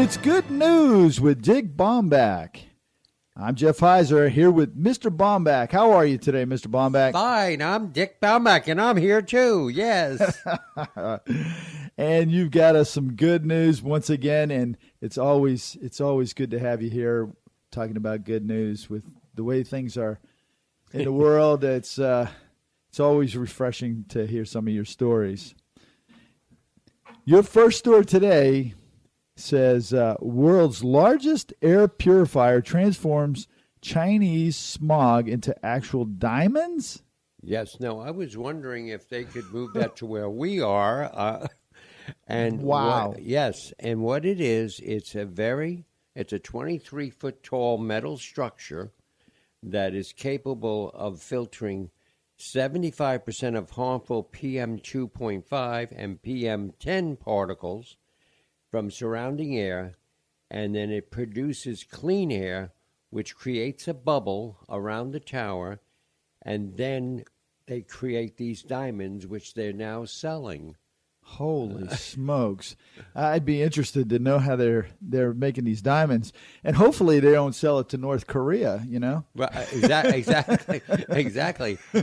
It's Good News with Dick Baumbach. I'm Jeff Heiser here with Mr. Baumbach. How are you today, Mr. Baumbach? Fine. I'm Dick Baumbach, and I'm here too. Yes. And you've got us some good news once again, and it's always good to have you here talking about good news with the way things are in the world. It's always refreshing to hear some of your stories. Your first story today says, world's largest air purifier transforms Chinese smog into actual diamonds? Yes. No, I was wondering if they could move that to where we are. And wow. Yes. And what it is, it's a 23-foot tall metal structure that is capable of filtering 75% of harmful PM 2.5 and PM 10 particles from surrounding air, and then it produces clean air, which creates a bubble around the tower, and then they create these diamonds, which they're now selling. Holy smokes. I'd be interested to know how they're making these diamonds. And hopefully they don't sell it to North Korea, you know? Well, exactly.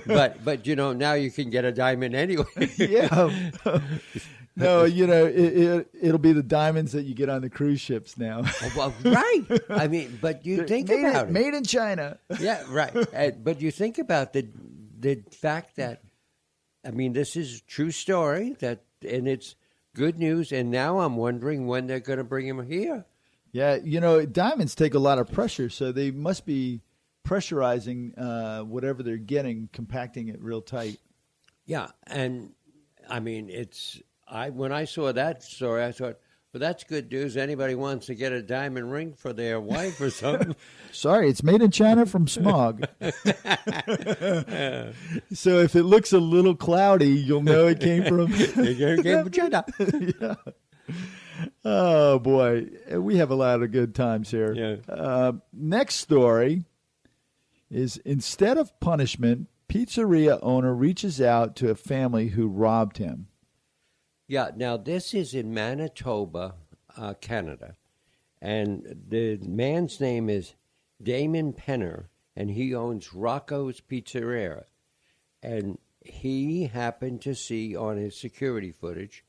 But now you can get a diamond anyway. Yeah. No, it'll be the diamonds that you get on the cruise ships now. Well, right. I mean, but you think about it. Made in China. Yeah, right. But you think about the fact that, I mean, this is a true story, and it's good news, and now I'm wondering when they're going to bring him here. Yeah, diamonds take a lot of pressure, so they must be pressurizing whatever they're getting, compacting it real tight. Yeah, and, I mean, when I saw that story, I thought, well, that's good news. Anybody wants to get a diamond ring for their wife or something. Sorry, it's made in China from smog. So if it looks a little cloudy, you'll know it came from China. Yeah. Oh, boy. We have a lot of good times here. Yeah. Next story is, instead of punishment, pizzeria owner reaches out to a family who robbed him. Yeah, now this is in Manitoba, Canada, and the man's name is Damon Penner, and he owns Rocco's Pizzeria, and he happened to see on his security footage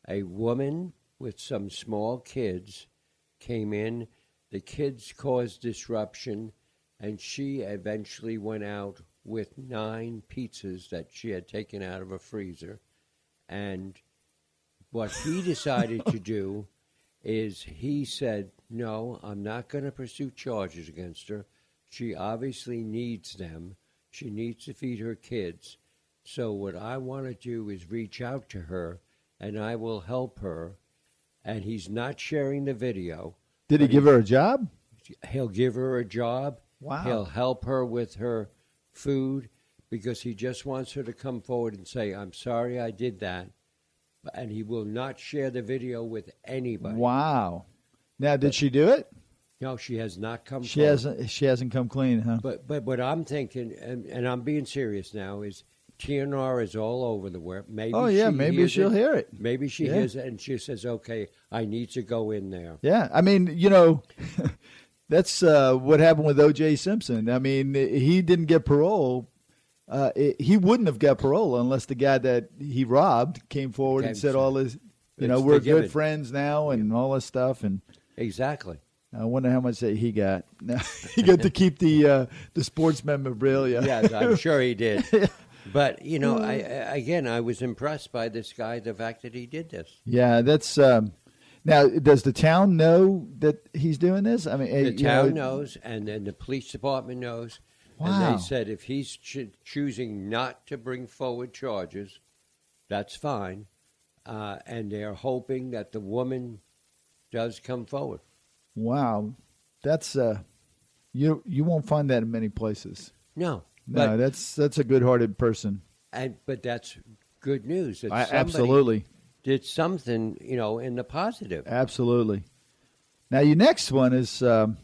a woman with some small kids came in. The kids caused disruption, and she eventually went out with 9 pizzas that she had taken out of a freezer, and what he decided to do is he said, no, I'm not going to pursue charges against her. She obviously needs them. She needs to feed her kids. So what I want to do is reach out to her, and I will help her. And he's not sharing the video. Did he give her a job? He'll give her a job. Wow. He'll help her with her food because he just wants her to come forward and say, I'm sorry I did that. And he will not share the video with anybody. Wow. Now, did she do it? No, she has not come She forward. She hasn't come clean, huh? But what I'm thinking, and I'm being serious now, is TNR is all over the world. Maybe maybe she'll hear it. Maybe she hears it, and she says, okay, I need to go in there. Yeah, I mean, that's what happened with O.J. Simpson. I mean, he didn't get parole. He wouldn't have got parole unless the guy that he robbed came forward and said all this, we're good friends now and all this stuff. And exactly. I wonder how much he got. He got to keep the sports memorabilia. Yes, I'm sure he did. But, I was impressed by this guy, the fact that he did this. Yeah, that's now, does the town know that he's doing this? I mean, the town knows, and then the police department knows. Wow. And they said if he's choosing not to bring forward charges, that's fine. And they're hoping that the woman does come forward. Wow. That's you won't find that in many places. No. That's a good-hearted person. But that's good news. That absolutely. Did something, in the positive. Absolutely. Now, your next one is about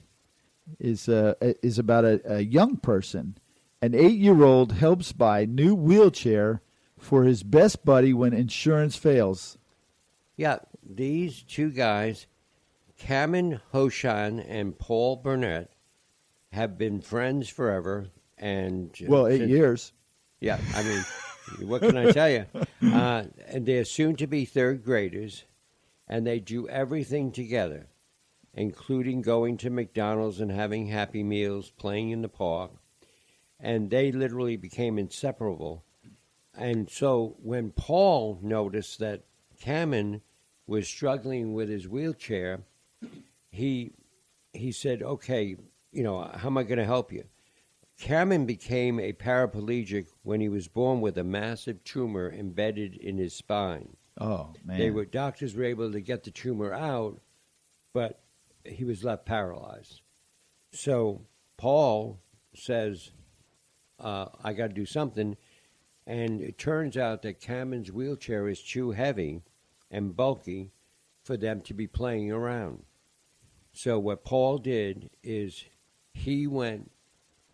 a young person. An 8-year-old helps buy new wheelchair for his best buddy when insurance fails. Yeah, these two guys Cameron Hoshan and Paul Burnett have been friends forever. And Well, 8 years. Yeah, I mean, what can I tell you? And they're soon to be third graders, and they do everything together, including going to McDonald's and having Happy Meals, playing in the park. And they literally became inseparable. And so when Paul noticed that Cameron was struggling with his wheelchair, he said, okay, how am I going to help you? Cameron became a paraplegic when he was born with a massive tumor embedded in his spine. Oh, man. Doctors were able to get the tumor out, but he was left paralyzed. So Paul says, I got to do something. And it turns out that Cameron's wheelchair is too heavy and bulky for them to be playing around. So what Paul did is he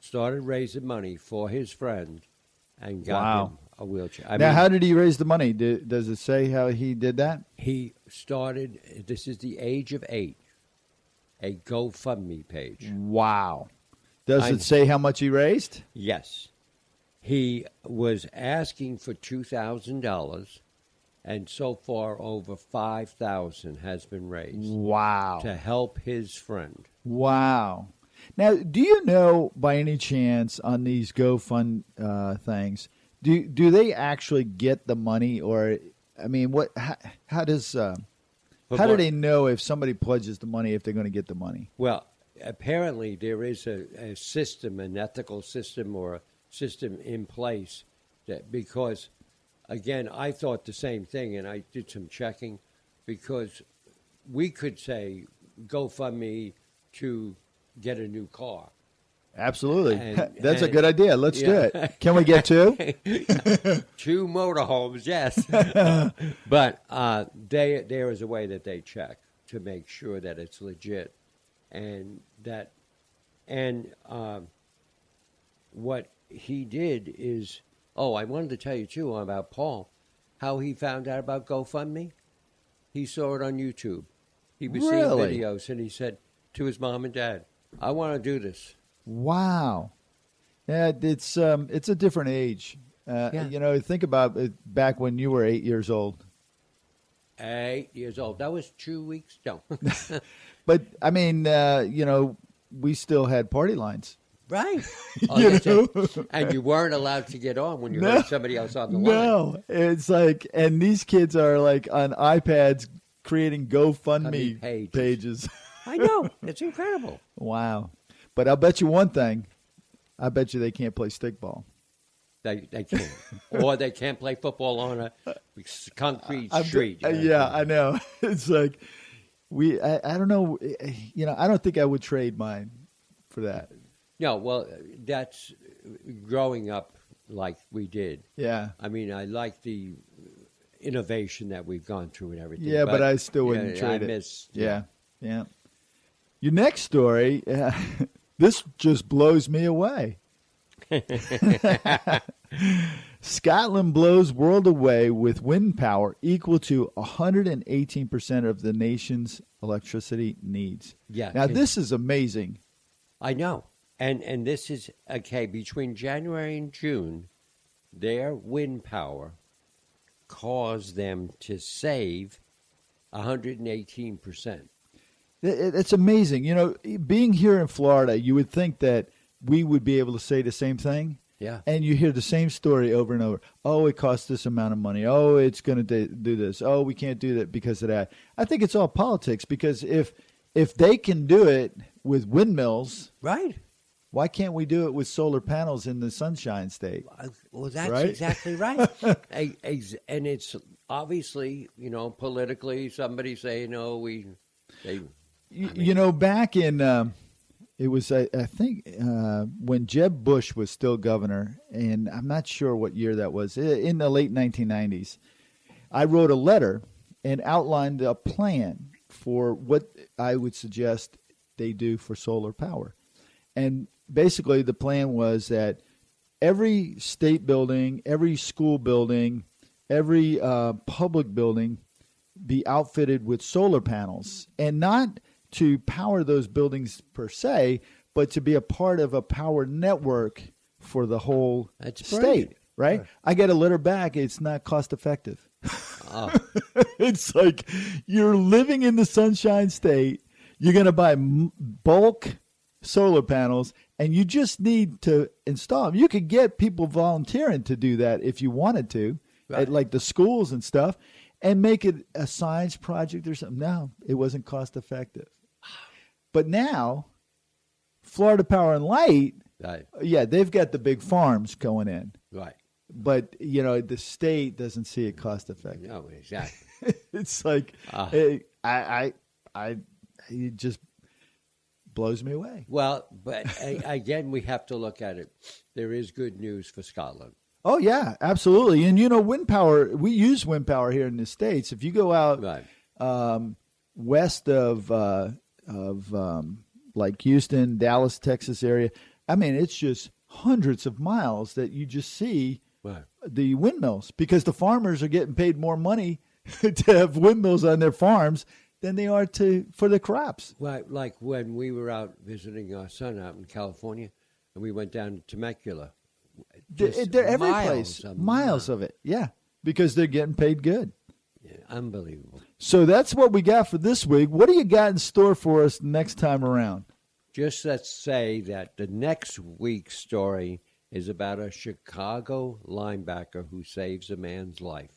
started raising money for his friend and got him a wheelchair. Now, how did he raise the money? Does it say how he did that? He started, this is the age of 8, a GoFundMe page. Wow. Does it say how much he raised? Yes. He was asking for $2,000, and so far over $5,000 has been raised. Wow. To help his friend. Wow. Now, do you know by any chance on these GoFund things, do they actually get the money, or I mean, how do they know if somebody pledges the money if they're going to get the money? Well, apparently there is a system, an ethical system or a system in place that, because again, I thought the same thing, and I did some checking, because we could say GoFundMe to get a new car. Absolutely. That's a good idea. Let's do it. Can we get 2? 2 motorhomes, yes. But there is a way that they check to make sure that it's legit. And what he did is, I wanted to tell you, too, about Paul, how he found out about GoFundMe. He saw it on YouTube. He was seeing videos, and he said to his mom and dad, I want to do this. Wow. Yeah, it's a different age. Think about it back when you were 8 years old. 8 years old. That was 2 weeks. No. But, I mean, we still had party lines. Right. And you weren't allowed to get on when you heard somebody else on the line. No. It's like, and these kids are like on iPads creating GoFundMe pages. I know. It's incredible. Wow. But I'll bet you one thing. I bet you they can't play stickball. They can't. Or they can't play football on a concrete street. Yeah, I know. It's like, I don't know. I don't think I would trade mine for that. No, well, that's growing up like we did. Yeah. I mean, I like the innovation that we've gone through and everything. Yeah, but I still wouldn't trade it. Yeah. Your next story, this just blows me away. Scotland blows world away with wind power equal to 118% of the nation's electricity needs. Yeah. Now, this is amazing. I know. And this is, between January and June, their wind power caused them to save 118%. It's amazing. Being here in Florida, you would think that we would be able to say the same thing. Yeah. And you hear the same story over and over. Oh, it costs this amount of money. Oh, it's going to do this. Oh, we can't do that because of that. I think it's all politics, because if they can do it with windmills, right? Why can't we do it with solar panels in the Sunshine State? Well, that's right? exactly right. And it's obviously, politically, somebody saying, back in, it was, I think, when Jeb Bush was still governor, and I'm not sure what year that was, in the late 1990s, I wrote a letter and outlined a plan for what I would suggest they do for solar power. And basically the plan was that every state building, every school building, every public building be outfitted with solar panels, and not to power those buildings per se, but to be a part of a power network for the whole That's state, brilliant. right? I get a litter back. It's not cost effective. Oh, It's like you're living in the Sunshine State. You're going to buy bulk solar panels, and you just need to install them. You could get people volunteering to do that if you wanted to, Right. at like the schools and stuff, and make it a science project or something. No, it wasn't cost effective. But now, Florida Power and Light, right, yeah, they've got the big farms going in. right. But, you know, the state doesn't see it cost effective. No, exactly. It's like, Ah. it just blows me away. Well, but again, we have to look at it. There is good news for Scotland. Oh, yeah, absolutely. And, you know, wind power, we use wind power here in the States. If you go out Right. West of like Houston, Dallas, Texas area, I mean, it's just hundreds of miles that you just see Right. the windmills, because the farmers are getting paid more money to have windmills on their farms than they are for the crops. Right, like when we were out visiting our son out in California, and we went down to Temecula. Just They're every miles place, of miles of it. Yeah, because they're getting paid good. Yeah, unbelievable. So that's what we got for this week. What do you got in store for us next time around? Just let's say that the next week's story is about a Chicago linebacker who saves a man's life.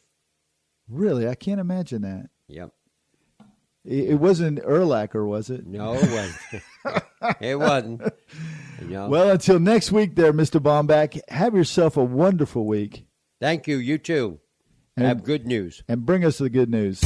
Really, I can't imagine that. Yep. It wasn't Urlacher, was it? No, it wasn't. It wasn't. You know? Well, until next week there, Mr. Baumbach, have yourself a wonderful week. Thank you. You too. And- Have good news. And bring us the good news.